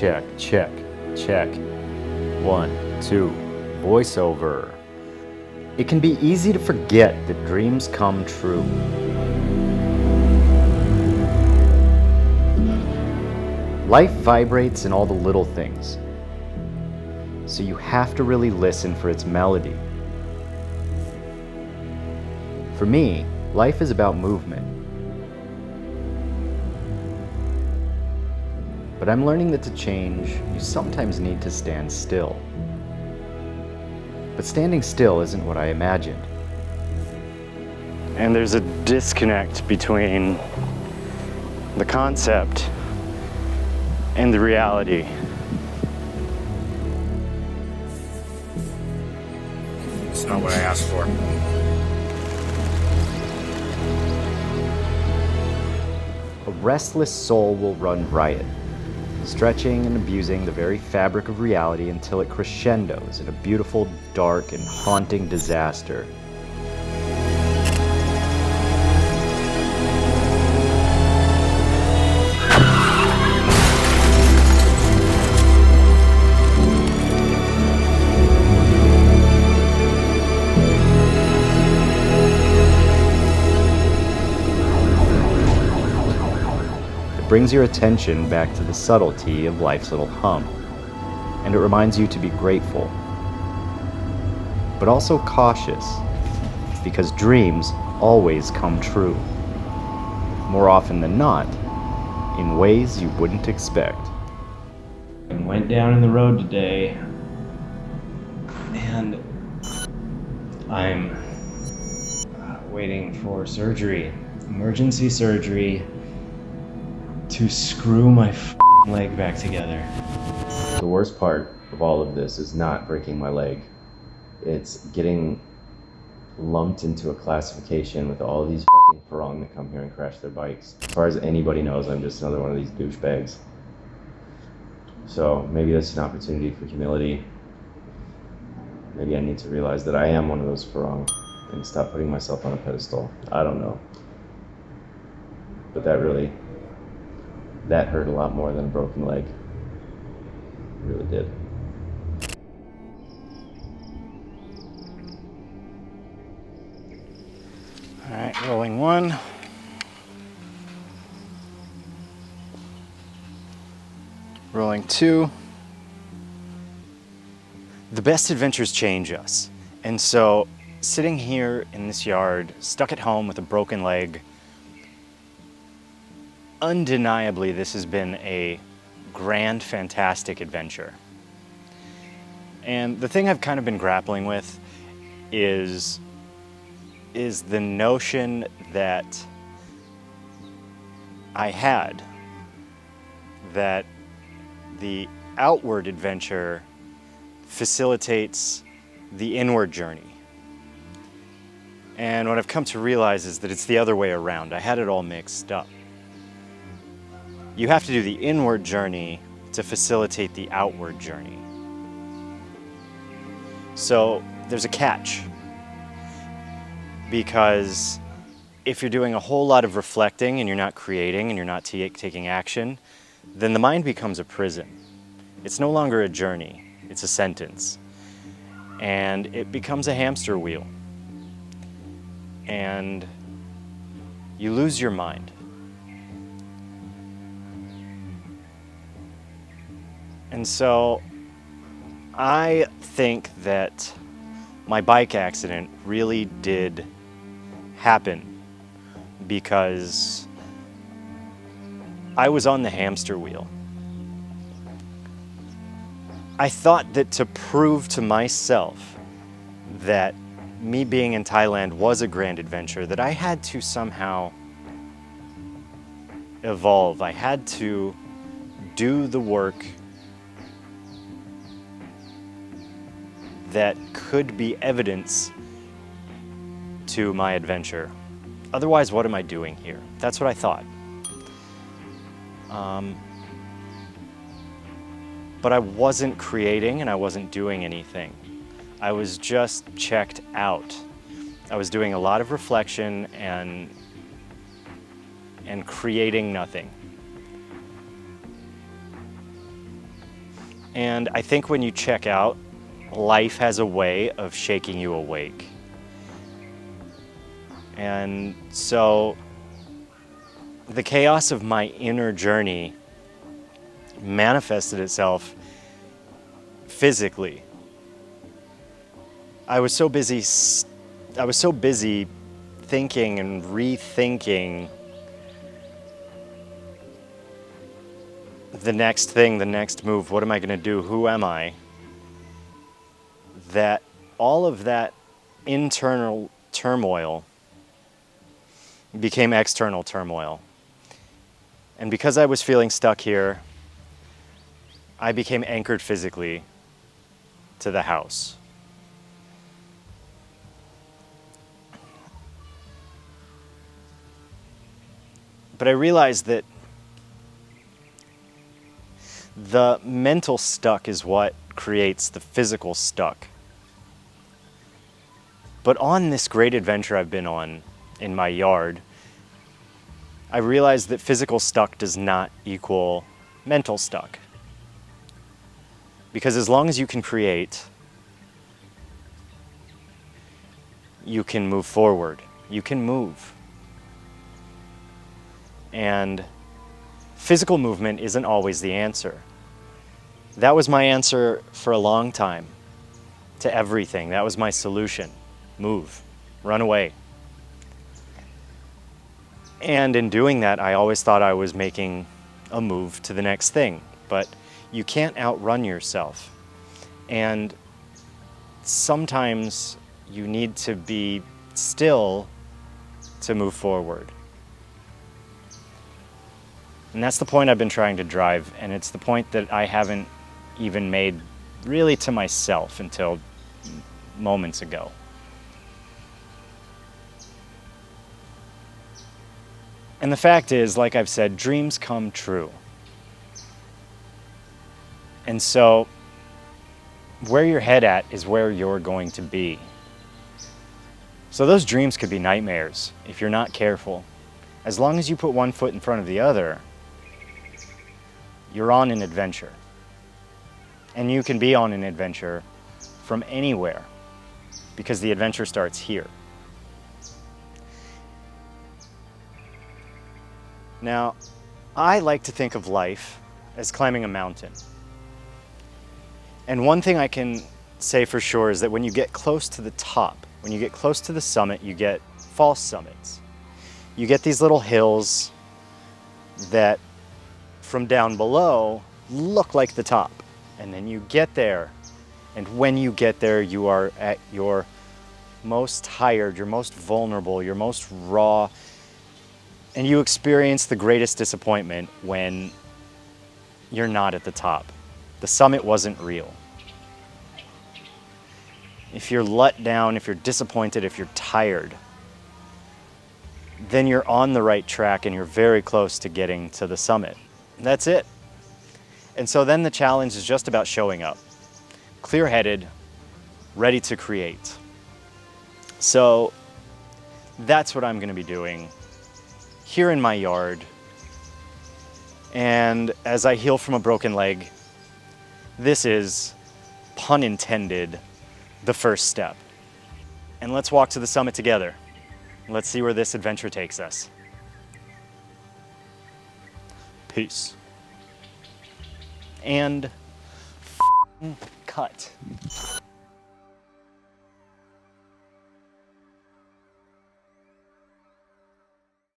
check, check, check. 1, 2, voiceover. It can be easy to forget that dreams come true. Life vibrates in all the little things, so you have to really listen for its melody. For me, life is about movement. But I'm learning that to change, you sometimes need to stand still. But standing still isn't what I imagined. And there's a disconnect between the concept and the reality. It's not what I asked for. A restless soul will run riot, stretching and abusing the very fabric of reality until it crescendos in a beautiful, dark, and haunting disaster. Brings your attention back to the subtlety of life's little hum, and it reminds you to be grateful, but also cautious, because dreams always come true, more often than not, in ways you wouldn't expect. I went down in the road today, and I'm waiting for surgery, emergency surgery, to screw my leg back together. The worst part of all of this is not breaking my leg. It's getting lumped into a classification with all these fucking Farang that come here and crash their bikes. As far as anybody knows, I'm just another one of these douchebags. So maybe that's an opportunity for humility. Maybe I need to realize that I am one of those Farang and stop putting myself on a pedestal. I don't know. But that hurt a lot more than a broken leg. It really did. All right, rolling 1. Rolling 2. The best adventures change us. And so, sitting here in this yard, stuck at home with a broken leg, undeniably, this has been a grand, fantastic adventure. And the thing I've kind of been grappling with is the notion that I had that the outward adventure facilitates the inward journey. And what I've come to realize is that it's the other way around. I had it all mixed up. You have to do the inward journey to facilitate the outward journey. So there's a catch, because if you're doing a whole lot of reflecting and you're not creating and you're not taking action, then the mind becomes a prison. It's no longer a journey, it's a sentence. And it becomes a hamster wheel. And you lose your mind. And so I think that my bike accident really did happen because I was on the hamster wheel. I thought that to prove to myself that me being in Thailand was a grand adventure, that I had to somehow evolve. I had to do the work that could be evidence to my adventure. Otherwise, what am I doing here? That's what I thought. But I wasn't creating and I wasn't doing anything. I was just checked out. I was doing a lot of reflection and creating nothing. And I think when you check out, life has a way of shaking you awake. And so the chaos of my inner journey manifested itself physically. I was so busy thinking and rethinking the next thing, the next move. What am I going to do? Who am I? That all of that internal turmoil became external turmoil. And because I was feeling stuck here, I became anchored physically to the house. But I realized that the mental stuck is what creates the physical stuck. But on this great adventure I've been on in my yard, I realized that physical stuck does not equal mental stuck. Because as long as you can create, you can move forward, you can move. And physical movement isn't always the answer. That was my answer for a long time to everything. That was my solution. Move, run away. And in doing that, I always thought I was making a move to the next thing. But you can't outrun yourself. And sometimes you need to be still to move forward. And that's the point I've been trying to drive, and it's the point that I haven't even made really to myself until moments ago. And the fact is, like I've said, dreams come true. And so, where your head at is where you're going to be. So those dreams could be nightmares if you're not careful. As long as you put one foot in front of the other, you're on an adventure. And you can be on an adventure from anywhere, because the adventure starts here. Now, I like to think of life as climbing a mountain. And one thing I can say for sure is that when you get close to the top, when you get close to the summit, you get false summits. You get these little hills that from down below look like the top. And then you get there. And when you get there, you are at your most tired, your most vulnerable, your most raw. And you experience the greatest disappointment when you're not at the top. The summit wasn't real. If you're let down, if you're disappointed, if you're tired, then you're on the right track and you're very close to getting to the summit. That's it. And so then the challenge is just about showing up, clear-headed, ready to create. So that's what I'm going to be doing here in my yard. And as I heal from a broken leg, this is, pun intended, the first step. And let's walk to the summit together. Let's see where this adventure takes us. Peace. And cut.